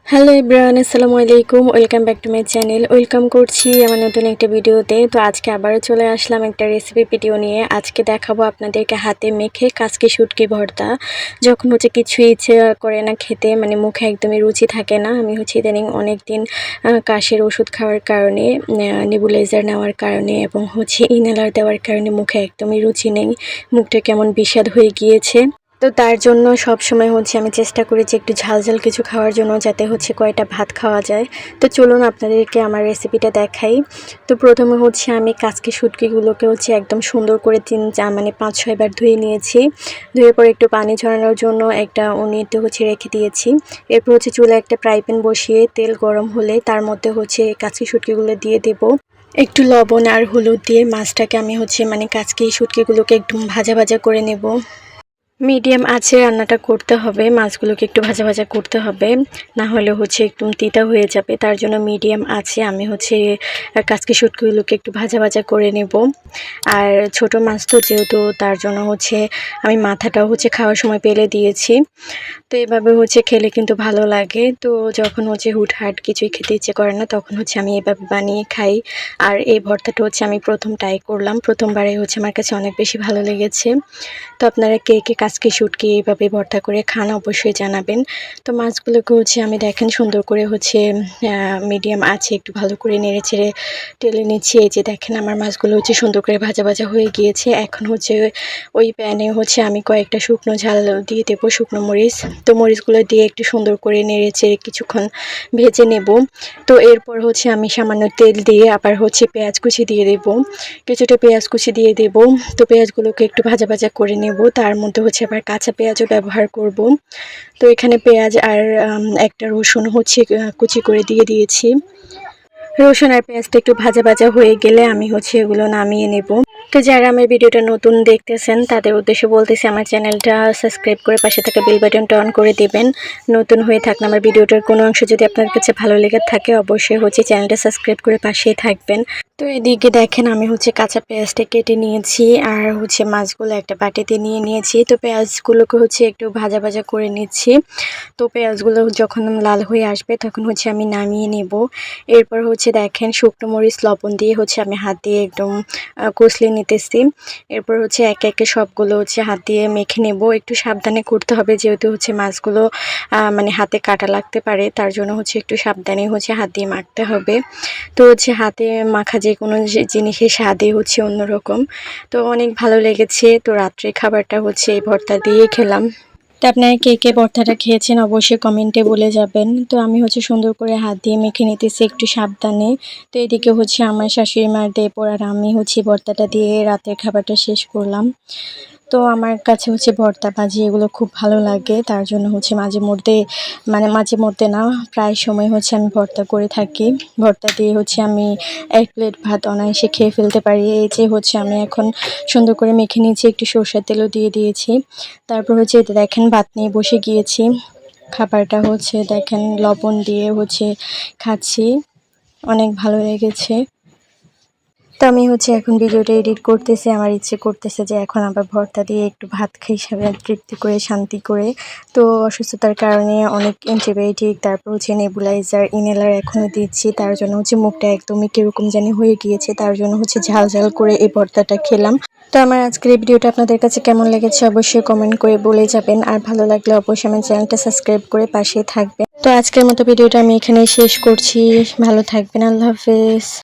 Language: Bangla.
হ্যালো এভরিওয়ান, আসসালামু আলাইকুম। Welcome back to my channel. Welcome করছি আমার নতুন একটা ভিডিওতে। তো আজকে আবারও চলে আসলাম একটা রেসিপি ভিডিও নিয়ে। আজকে দেখাবো আপনাদেরকে হাতে মেখে কাচকি শুটকি ভর্তা। যখন কিছু ইচ্ছে করে না খেতে, মুখে একদমই রুচি থাকে না। আমি ইদানিং অনেক দিন কাশের ওষুধ খাওয়ার কারণে, নেবুলাইজার নেওয়ার কারণে এবং ইনহেলার দেওয়ার কারণে মুখে একদমই রুচি নেই। মুখটা কেমন বিস্বাদ হয়ে গিয়েছে। তো তার জন্য সবসময় আমি চেষ্টা করি যে একটু ঝাল কিছু খাওয়ার জন্য, যাতে কয়টা ভাত খাওয়া যায়। তো চলুন আপনাদেরকে আমার রেসিপিটা দেখাই। তো প্রথমে আমি কাচকি শুটকিগুলোকে একদম সুন্দর করে 5-6 বার ধুয়ে নিয়েছি। ধুয়ে পরে একটু পানি ঝরানোর জন্য একটা উনিতে রেখে দিয়েছি। এরপর চুলায় একটা ফ্রাই প্যান বসিয়ে তেল গরম হলে তার মধ্যে কাচকি শুটকিগুলো দিয়ে দেব। একটু লবণ আর হলুদ দিয়ে মাছটাকে আমি কাচকি শুটকিগুলোকে একটু ভাজা ভাজা করে নেব। মিডিয়াম আঁচে রান্নাটা করতে হবে, মাছগুলোকে একটু ভাজা ভাজা করতে হবে, না হলে একটু তিতা হয়ে যাবে। তার জন্য মিডিয়াম আঁচে আমি কাচকি শুটকিগুলোকে একটু ভাজা ভাজা করে নেব। আর ছোট মাছ তো যেহেতু, তার জন্য আমি মাথাটাও খাওয়ার সময় পেলে দিয়েছি। তো এভাবে খেলে কিন্তু ভালো লাগে। তো যখন হুটহাট কিছুই খেতে ইচ্ছে করে না, তখন আমি এভাবে বানিয়ে খাই। আর এই ভর্তাটা আমি প্রথম ট্রাই করলাম, প্রথমবারে আমার কাছে অনেক বেশি ভালো লেগেছে। তো আপনারা কে কে কাচকি শুটকি এইভাবে ভর্তা করে খান অবশ্যই জানাবেন। তো মাছগুলোকে আমি দেখেন সুন্দর করে মিডিয়াম আছে একটু ভালো করে নেড়ে ছেড়ে টেলে নিচ্ছি। এই যে দেখেন আমার মাছগুলো সুন্দর করে ভাজা ভাজা হয়ে গিয়েছে। এখন ওই প্যানে আমি কয়েকটা শুকনো ঝাল দিয়ে দেবো, শুকনো মরিচ। তো মরিচগুলো দিয়ে একটু সুন্দর করে নেড়ে চেড়ে কিছুক্ষণ ভেজে নেব। তো এরপর আমি সামান্য তেল দিয়ে আবার পেঁয়াজ কুচি দিয়ে দেব, কিছুটা পেঁয়াজ কুচি দিয়ে দেব। তো পেঁয়াজগুলোকে একটু ভাজা ভাজা করে নেব। তার মধ্যে আবার কাঁচা পেঁয়াজও ব্যবহার করব। তো এখানে পেঁয়াজ আর একটা রসুন কুচি করে দিয়ে দিয়েছি। রসুন আর পেঁয়াজটা একটু ভাজা ভাজা হয়ে গেলে আমি এগুলো নামিয়ে নেব। তো যারা আমার ভিডিওটা নতুন দেখতেছেন তাদের উদ্দেশ্যে বলতেছি, আমার চ্যানেলটা সাবস্ক্রাইব করে পাশে থাকা বেল বাটনটা অন করে দেবেন। নতুন হয়ে থাকলে আমার ভিডিওটার কোনো অংশ যদি আপনার কাছে ভালো লেগে থাকে, অবশ্যই চ্যানেলটা সাবস্ক্রাইব করে পাশেই থাকবেন। তো এদিকে দেখেন আমি কাঁচা পেঁয়াজটা কেটে নিয়েছি আর মাছগুলো একটা বাটিতে নিয়ে নিয়েছি। তো পেঁয়াজগুলোকে একটু ভাজা ভাজা করে নিচ্ছি। তো পেঁয়াজগুলো যখন লাল হয়ে আসবে তখন আমি নামিয়ে নেব। এরপর দেখেন শুকনো মরিচ লবণ দিয়ে আমি হাত দিয়ে একদম কষলে নিতেছি। এরপর একে একে সবগুলো হাত দিয়ে মেখে নেব। একটু সাবধানে করতে হবে, যেহেতু মাছগুলো হাতে কাটা লাগতে পারে, তার জন্য একটু সাবধানে হাত দিয়ে মাখতে হবে। তো হাতে মাখা যে কোনো জিনিসের স্বাদই অন্যরকম। তো অনেক ভালো লেগেছে। তো রাত্রে খাবারটা এই ভর্তা দিয়ে খেলাম। তো আপনারা কে কে ভর্তাটা খেয়েছেন অবশ্যই কমেন্টে বলে যাবেন। তো আমি সুন্দর করে হাত দিয়ে মেখে নিতেছি একটু সাবধানে। তো এদিকে আমার শাশুড়ি মার দেবর আর আমি ভর্তাটা দিয়ে রাতের খাবারটা শেষ করলাম। তো আমার কাছে ভর্তা ভাজি এগুলো খুব ভালো লাগে, তার জন্য মাঝে মধ্যে না, প্রায় সময় আমি ভর্তা করে থাকি। ভর্তা দিয়ে আমি 1 প্লেট ভাত অনায়াসে খেয়ে ফেলতে পারি। এই যে আমি এখন সুন্দর করে মেখে নিয়েছি, একটু সরষের তেলও দিয়ে দিয়েছি। তারপর এতে দেখেন ভাত নিয়ে বসে গিয়েছি। খাবারটা দেখেন লবণ দিয়ে খাচ্ছি, অনেক ভালো লেগেছে। তো আমি এখন ভিডিওটা এডিট করতেছি, আমার ইচ্ছে করতেছে যে এখন আবার ভর্তা দিয়ে একটু ভাত খাই তৃপ্তি করে, শান্তি করে। তো অসুস্থতার কারণে অনেক অ্যান্টিবায়োটিক, তারপর নেবুলাইজার, ইনহেলার এখনও দিচ্ছি, তার জন্য মুখটা একদমই কীরকম জানি হয়ে গিয়েছে, তার জন্য ঝাল ঝাল করে এই ভর্তাটা খেলাম। তো আমার আজকের এই ভিডিওটা আপনাদের কাছে কেমন লেগেছে অবশ্যই কমেন্ট করে বলে যাবেন। আর ভালো লাগলে অবশ্যই আমার চ্যানেলটা সাবস্ক্রাইব করে পাশেই থাকবেন। তো আজকের মতো ভিডিওটা আমি এখানেই শেষ করছি। ভালো থাকবেন, আল্লাহ হাফেজ।